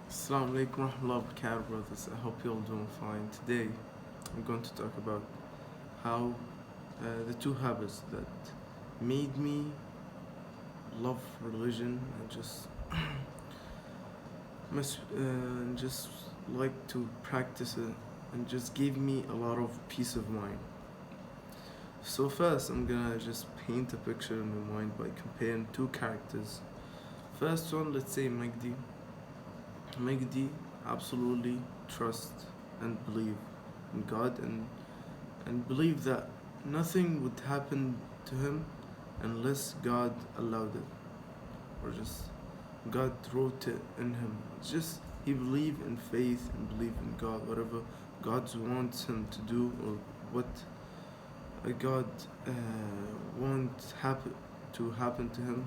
Assalamu alaikum warahmatullahi wabarakatuh, brothers. I hope you're all doing fine. Today, I'm going to talk about how the two habits that made me love religion and just like to practice it and just gave me a lot of peace of mind. So first, I'm gonna just paint a picture in my mind by comparing two characters. First one, let's say Magdi. Magdi absolutely trust and believe in God and believe that nothing would happen to him unless God allowed it, or just God wrote it in him. It's just he believed in faith and believed in God, whatever God wants him to do, or what God wants to happen to him.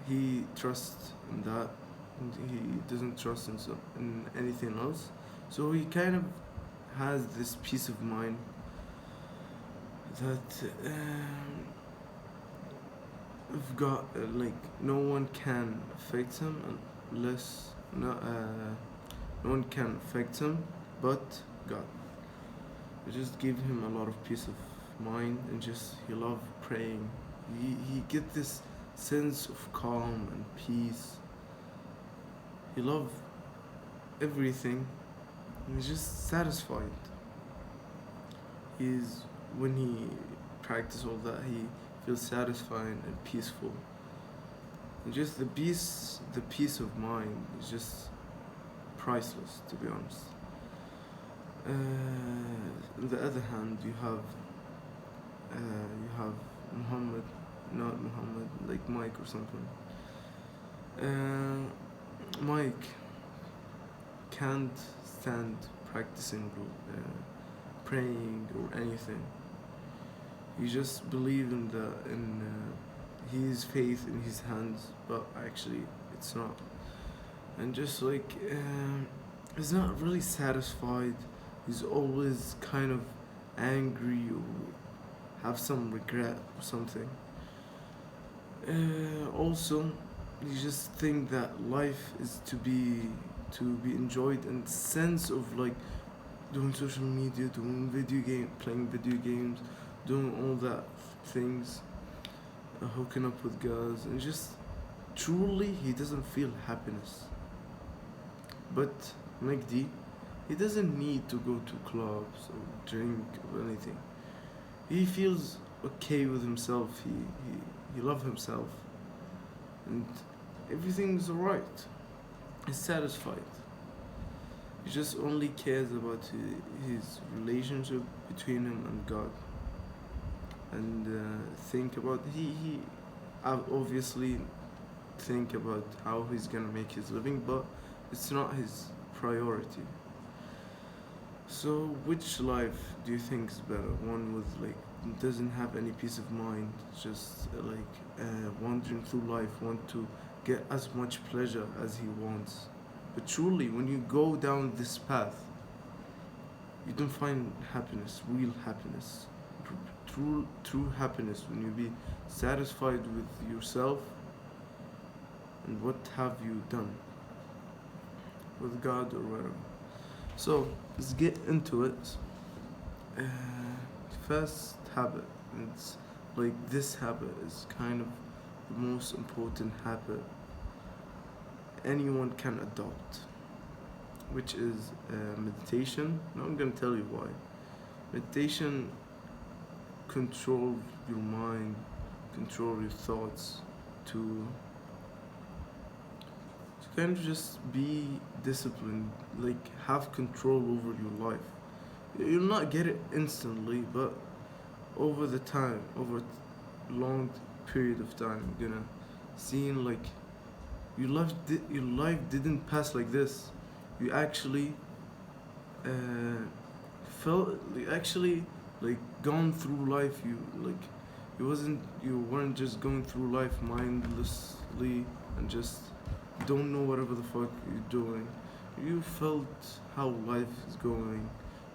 He trusts in that, and he doesn't trust in anything else. So he kind of has this peace of mind that if God, like no one can affect him unless no one can affect him but God. It just gave him a lot of peace of mind, and just he loved praying. He get this sense of calm and peace. He loved everything. He's just satisfied. He's when he practices all that, he feels satisfied and peaceful. And just the peace of mind is just priceless, to be honest. On the other hand, you have Muhammad, not Muhammad, like Mike or something. Mike can't stand practicing praying or anything. He just believe in his faith in his hands, but actually it's not. And just like he's not really satisfied. He's always kind of angry or have some regret or something. Also, you just think that life is to be enjoyed in the sense of like doing social media, doing playing video games, doing all that things, hooking up with girls, and just truly he doesn't feel happiness. But Magdi, he doesn't need to go to clubs or drink or anything. He feels okay with himself. He loves himself, and everything's alright. He's satisfied. He just only cares about his relationship between him and God, and think about he obviously think about how he's gonna make his living, but it's not his priority. So which life do you think is better? One with like doesn't have any peace of mind, just wandering through life, want to get as much pleasure as he wants. But truly, when you go down this path, you don't find happiness, real happiness, true happiness. When you be satisfied with yourself and what have you done with God or whatever. So let's get into it. Uh, First habit. It's like this habit is kind of the most important habit anyone can adopt, which is meditation. Now I'm gonna tell you why. Meditation control your mind, control your thoughts to kind of just be disciplined, like have control over your life. You'll not get it instantly, but over the time, over a long period of time, you're gonna seeing like your life didn't pass like this. You actually felt actually like gone through life. You weren't just going through life mindlessly and just don't know whatever the fuck you're doing. You felt how life is going.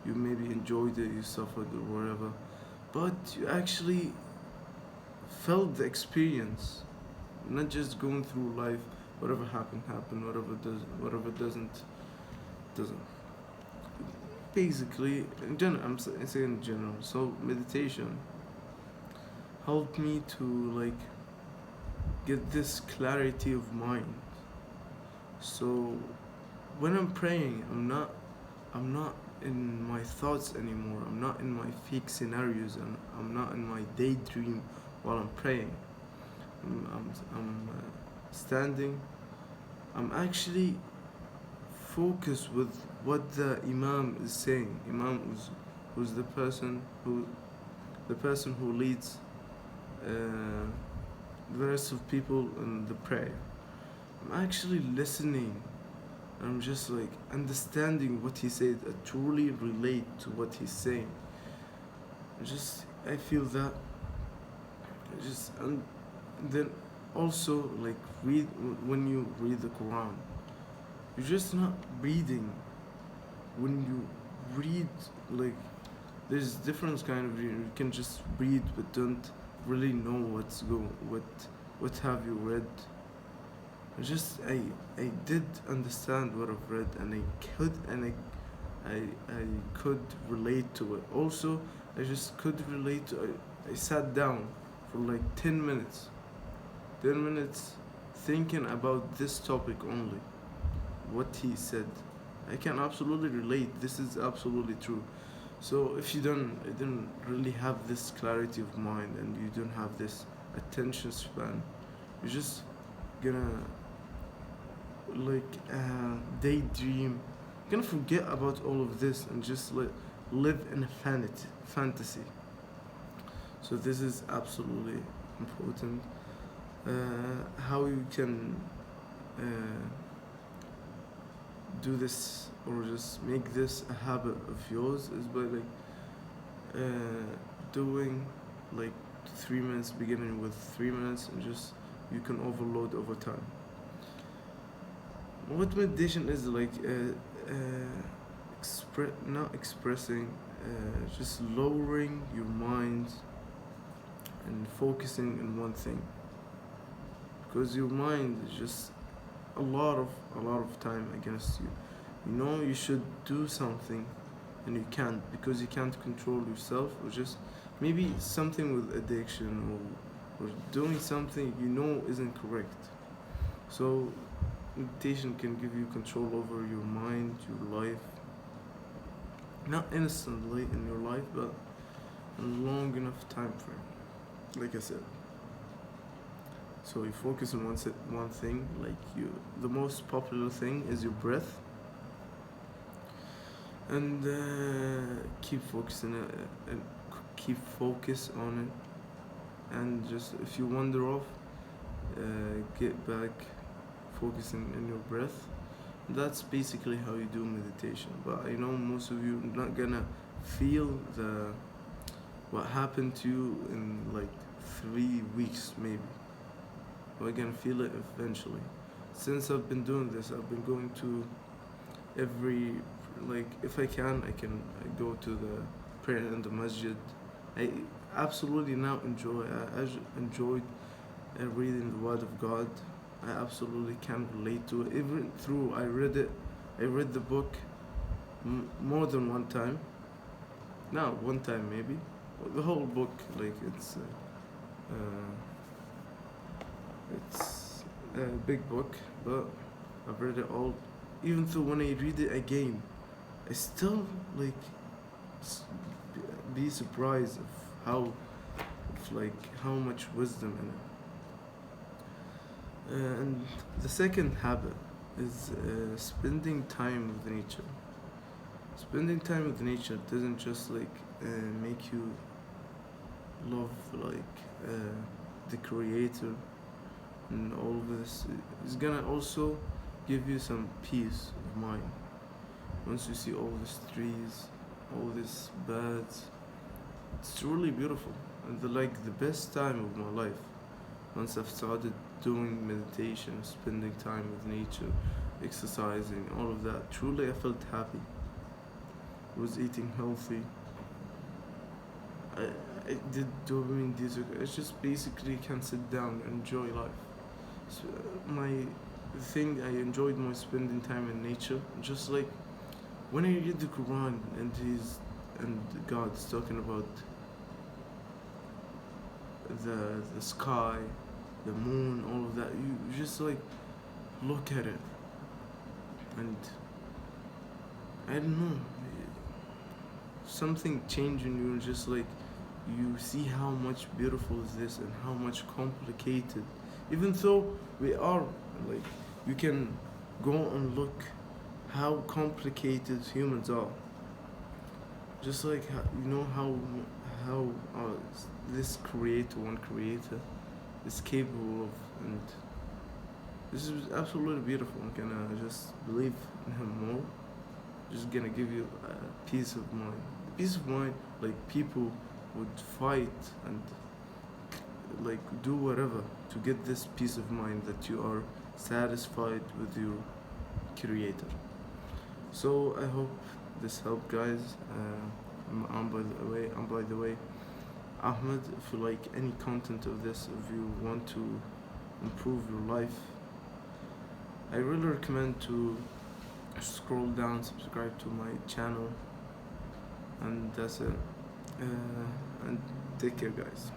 You maybe enjoyed it, you suffered or whatever, but you actually felt the experience, not just going through life whatever happened, whatever doesn't. Basically, in general, saying in general. So meditation helped me to like get this clarity of mind. So when I'm praying, I'm not in my thoughts anymore. I'm not in my fake scenarios, and I'm not in my daydream while I'm praying. I'm standing. I'm actually focused with what the imam is saying. Imam who's the person who leads uh, the rest of people in the prayer. I'm actually listening. I'm just like understanding what he said. I truly relate to what he's saying. I feel that. And then also like when you read the Quran, you're just not reading. When you read, like, there's different kind of reading. You can just read but don't really know what have you read. I did understand what I've read, and I could relate to it. Also, I just could relate to it. I sat down for like 10 minutes. 10 minutes thinking about this topic only. What he said. I can absolutely relate. This is absolutely true. So if you don't really have this clarity of mind, and you don't have this attention span, you're just gonna like daydream. You're gonna forget about all of this and just live in a fantasy. So this is absolutely important. How you can uh, do this or just make this a habit of yours is by uh, doing like 3 minutes, beginning with 3 minutes, and just you can overload over time. What meditation is like, not expressing, just lowering your mind and focusing on one thing, because your mind is just a lot of time against you. You know you should do something, and you can't because you can't control yourself, or just maybe something with addiction, or doing something you know isn't correct. So meditation can give you control over your mind, your life, not instantly in your life, but in a long enough time frame. Like I said, so you focus on one thing. Like the most popular thing is your breath, and keep focusing it, and keep focus on it. And just if you wander off, get back, focusing on your breath. That's basically how you do meditation. But I know most of you are not gonna feel the what happened to you in like 3 weeks maybe. We're gonna feel it eventually. Since I've been doing this, I've been going to every, like, if I go to the prayer in the masjid. I absolutely now enjoyed reading the word of God. I absolutely can relate to it. Even through I read the book more than one time. Now one time maybe. The whole book, like uh, it's a big book, but I've read it all. Even though when I read it again, I still like be surprised of how much wisdom in it. And the second habit is spending time with nature. Spending time with nature doesn't just make you love the creator and all this. It's gonna also give you some peace of mind. Once you see all these trees, all these birds, it's truly beautiful. And the best time of my life, once I've started doing meditation, spending time with nature, exercising, all of that, truly I felt happy. I was eating healthy. I, I did dopamine detox. I just basically can sit down and enjoy life. So my thing I enjoyed most spending time in nature. Just like when I read the Quran and God's talking about the sky, the moon, all of that. You just like look at it, and I don't know, something changed in you. Just like you see how much beautiful is this and how much complicated. Even though we are like, you can go and look how complicated humans are. Just like how this creator, one creator, is capable of, and this is absolutely beautiful. I'm gonna just believe in him more. Just gonna give you a peace of mind. Peace of mind, like people would fight and like do whatever to get this peace of mind that you are satisfied with your creator. So I hope this helped, guys. I'm by the way, Ahmed. If you like any content of this, if you want to improve your life, I really recommend to scroll down, subscribe to my channel, and that's it. And take care, guys.